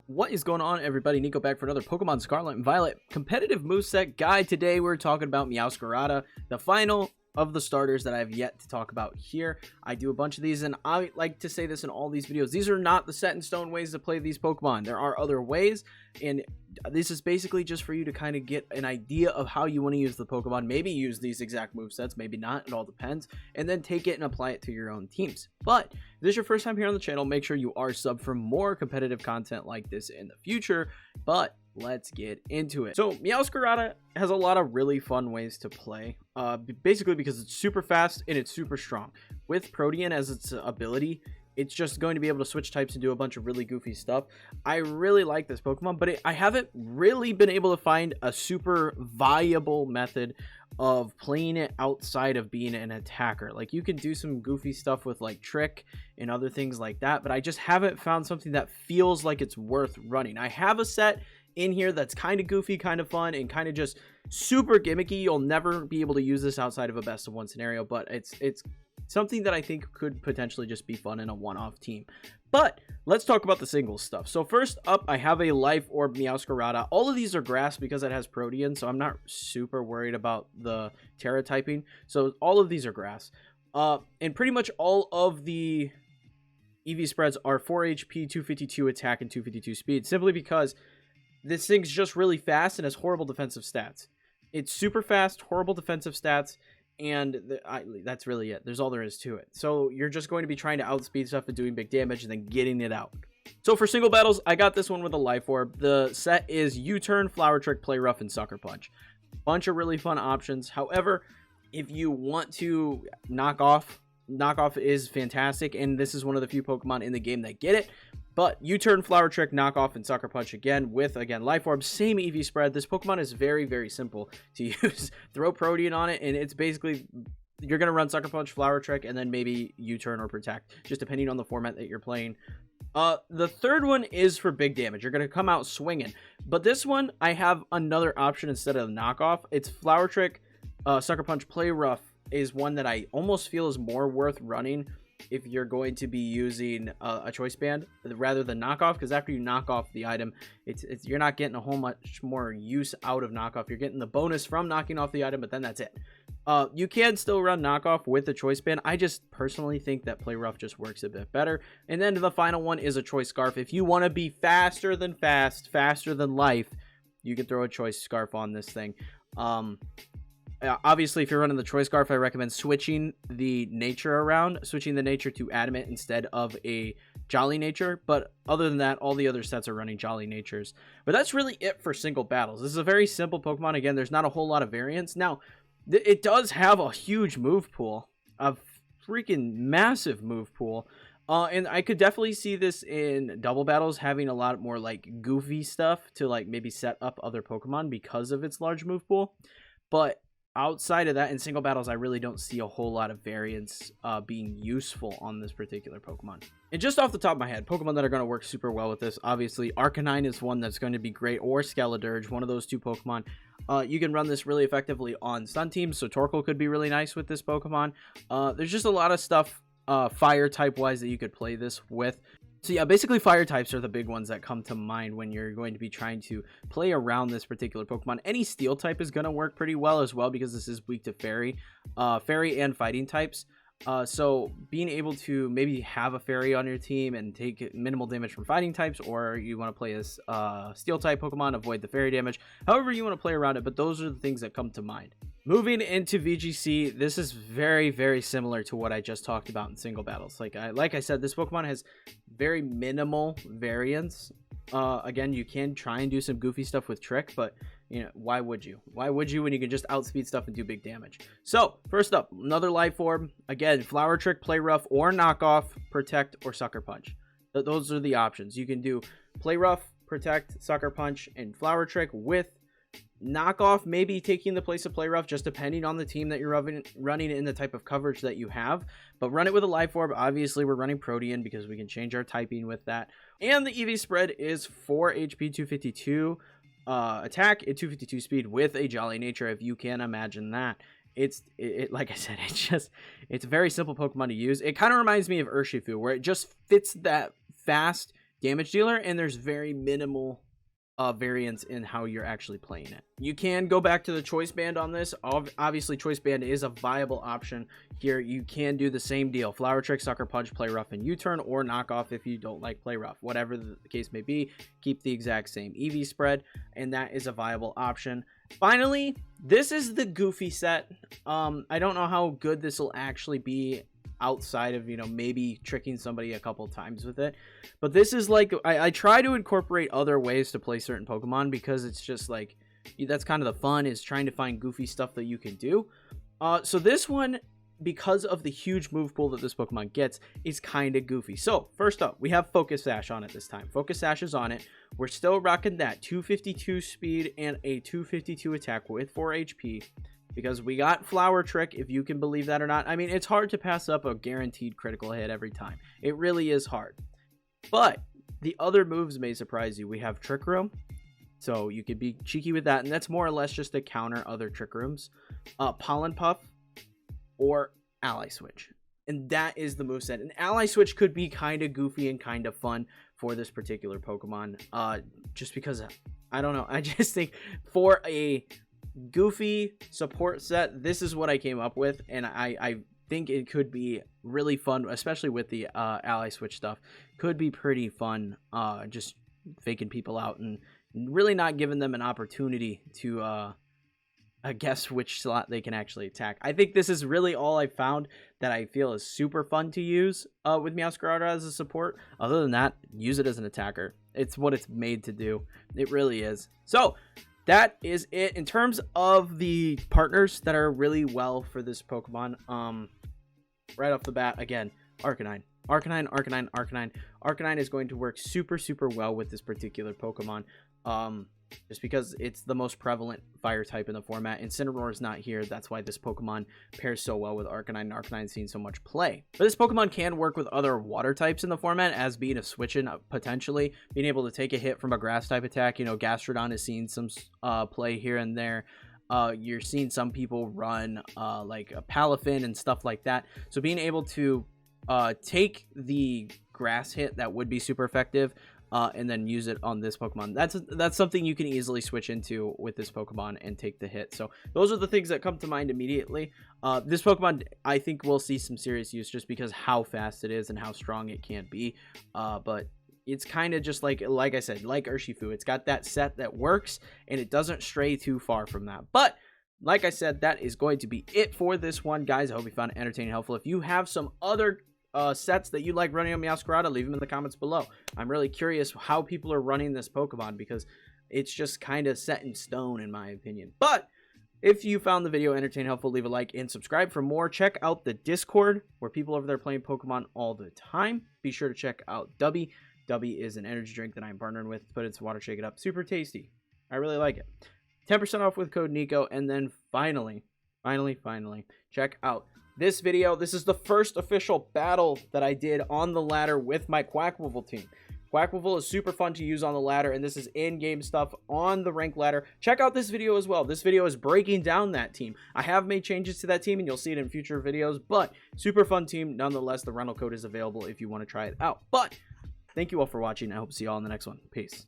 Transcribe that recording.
What is going on, everybody? Kneeckoh back for another Pokemon Scarlet and Violet competitive moveset guide. Today we're talking about Meowscarada, the final of the starters that I have yet to talk about here. I do a bunch of these, and I like to say this in all these videos. These are not the set in stone ways to play these Pokemon. There are other ways, and this is basically just for you to kind of get an idea of how you want to use the Pokemon. Maybe use these exact movesets, maybe not. It all depends. And then take it and apply it to your own teams. But if this is your first time here on the channel, make sure you are subbed for more competitive content like this in the future. But let's get into it. So Meowscarada has a lot of really fun ways to play, basically because it's super fast and it's super strong. With Protean as its ability, it's just going to be able to switch types and do a bunch of really goofy stuff. I really like this Pokemon, but I haven't really been able to find a super viable method of playing it outside of being an attacker. Like, you can do some goofy stuff with like Trick and other things like that, but I just haven't found something that feels like it's worth running. I have a set in here that's kind of goofy, kind of fun, and kind of just super gimmicky. You'll never be able to use this outside of a best of one scenario, but it's something that I think could potentially just be fun in a one-off team. But let's talk about the singles stuff. So first up, I have a Life Orb Meowscarada. All of these are grass because it has Protean, so I'm not super worried about the Terra typing. So all of these are grass. And pretty much all of the EV spreads are 4 HP, 252 attack, and 252 speed, simply because this thing's just really fast and has horrible defensive stats. It's super fast, horrible defensive stats, and that's really it. There's all there is to it. So you're just going to be trying to outspeed stuff and doing big damage and then getting it out. So for single battles, I got this one with a Life Orb. The set is U-Turn, Flower Trick, Play Rough, and Sucker Punch. Bunch of really fun options. However, if you want to knock off is fantastic, and this is one of the few Pokemon in the game that get it. But U-Turn, Flower Trick, Knock Off, and Sucker Punch again with, Life Orb. Same EV spread. This Pokemon is very, very simple to use. Throw Protean on it, and it's basically, you're going to run Sucker Punch, Flower Trick, and then maybe U-Turn or Protect, just depending on the format that you're playing. The third one is for big damage. You're going to come out swinging. But this one, I have another option instead of Knock Off. It's Flower Trick, Sucker Punch, Play Rough is one that I almost feel is more worth running if you're going to be using a choice band rather than knockoff, because after you knock off the item, you're not getting a whole much more use out of knockoff. You're getting the bonus from knocking off the item, but then that's it. You can still run knockoff with the choice band. I just personally think that Play Rough just works a bit better. And then the final one is a choice scarf. If you want to be faster than fast, faster than life, you can throw a choice scarf on this thing. Obviously, if you're running the choice scarf, I recommend switching the nature around, switching the nature to adamant instead of a jolly nature. But other than that, all the other sets are running jolly natures. But that's really it for single battles. This is a very simple Pokemon. Again, there's not a whole lot of variance. Now, it does have a huge move pool, a freaking massive move pool. And I could definitely see this in double battles having a lot more like goofy stuff to like maybe set up other Pokemon because of its large move pool. But outside of that, in single battles, I really don't see a whole lot of variance being useful on this particular Pokemon. And just off the top of my head, Pokemon that are going to work super well with this, obviously, Arcanine is one that's going to be great, or Skeledirge, one of those two Pokemon. You can run this really effectively on Sun teams, so Torkoal could be really nice with this Pokemon. There's just a lot of stuff fire type-wise that you could play this with. So yeah, basically fire types are the big ones that come to mind when you're going to be trying to play around this particular Pokemon. Any steel type is going to work pretty well as well, because this is weak to fairy and fighting types. So being able to maybe have a fairy on your team and take minimal damage from fighting types, or you want to play as steel type Pokemon, avoid the fairy damage, however you want to play around it, but those are the things that come to mind. Moving into VGC, this is very, very similar to what I just talked about in single battles. Like I said, this Pokemon has very minimal variance. Again, you can try and do some goofy stuff with Trick, but you know, why would you? Why would you when you can just outspeed stuff and do big damage? So first up, another Life Orb. Again, Flower Trick, Play Rough, or Knockoff, Protect, or Sucker Punch. Those are the options. You can do Play Rough, Protect, Sucker Punch, and Flower Trick with Knockoff maybe taking the place of Play Rough, just depending on the team that you're running in the type of coverage that you have. But run it with a Life Orb. Obviously, we're running Protean because we can change our typing with that. And the EV spread is 4 HP, 252 attack, and 252 speed with a Jolly Nature, if you can imagine that. Like I said, it's a very simple Pokemon to use. It kind of reminds me of Urshifu, where it just fits that fast damage dealer, and there's very minimal variance in how you're actually playing it. You can go back to the choice band on this. Obviously, choice band is a viable option here. You can do the same deal: flower trick, sucker punch, play rough, and U-turn, or knock off if you don't like play rough. Whatever the case may be, keep the exact same EV spread, and that is a viable option. Finally, this is the Goofy set. I don't know how good this will actually be outside of, you know, maybe tricking somebody a couple times with it, but this is like, I try to incorporate other ways to play certain Pokemon, because it's just like, that's kind of the fun, is trying to find goofy stuff that you can do. So this one, because of the huge move pool that this Pokemon gets, is kind of goofy. So first up, we have Focus Sash on it this time. Focus Sash is on it. We're still rocking that 252 speed and a 252 attack with 4 HP. Because we got Flower Trick, if you can believe that or not. I mean, it's hard to pass up a guaranteed critical hit every time. It really is hard. But the other moves may surprise you. We have Trick Room, so you could be cheeky with that, and that's more or less just to counter other Trick Rooms. Pollen Puff or Ally Switch. And that is the moveset. And Ally Switch could be kind of goofy and kind of fun for this particular Pokemon. Just because, I don't know. I just think for a goofy support set, this is what I came up with, and I think it could be really fun, especially with the Ally Switch stuff. Could be pretty fun, just faking people out and really not giving them an opportunity to guess which slot they can actually attack. I think this is really all I found that I feel is super fun to use with Meowscarada as a support. Other than that, use it as an attacker. It's what it's made to do. It really is. So that is it in terms of the partners that are really well for this Pokemon. Right off the bat, again, Arcanine. Arcanine is going to work super well with this particular Pokemon. Just because it's the most prevalent fire type in the format. Incineroar is not here. That's why this Pokemon pairs so well with Arcanine. Arcanine's seen so much play. But this Pokemon can work with other water types in the format, as being a switch-in, potentially. Being able to take a hit from a grass type attack. You know, Gastrodon is seeing some play here and there. You're seeing some people run like a Palafin and stuff like that. So being able to take the grass hit, that would be super effective. And then use it on this Pokemon. That's something you can easily switch into with this Pokemon and take the hit. So those are the things that come to mind immediately. This Pokemon, I think, will see some serious use just because how fast it is and how strong it can be. But it's kind of just like I said, like Urshifu. It's got that set that works, and it doesn't stray too far from that. But like I said, that is going to be it for this one, guys. I hope you found it entertaining and helpful. If you have some other sets that you like running on Meowscarada, leave them in the comments below. I'm really curious how people are running this Pokemon, because it's just kind of set in stone in my opinion. But if you found the video entertaining, helpful, leave a like and subscribe for more. Check out the Discord, where people over there playing Pokemon all the time. Be sure to check out Dubby. Dubby is an energy drink that I'm partnering with. Put it in some water, shake it up. Super tasty. I really like it. 10% off with code Kneeckoh. And then finally, check out this video. This is the first official battle that I did on the ladder with my Quackwoofle team. Quackwoofle is super fun to use on the ladder, and this is in-game stuff on the rank ladder. Check out this video as well. This video is breaking down that team. I have made changes to that team, and you'll see it in future videos, but super fun team. Nonetheless, the rental code is available if you want to try it out. But thank you all for watching. I hope to see you all in the next one. Peace.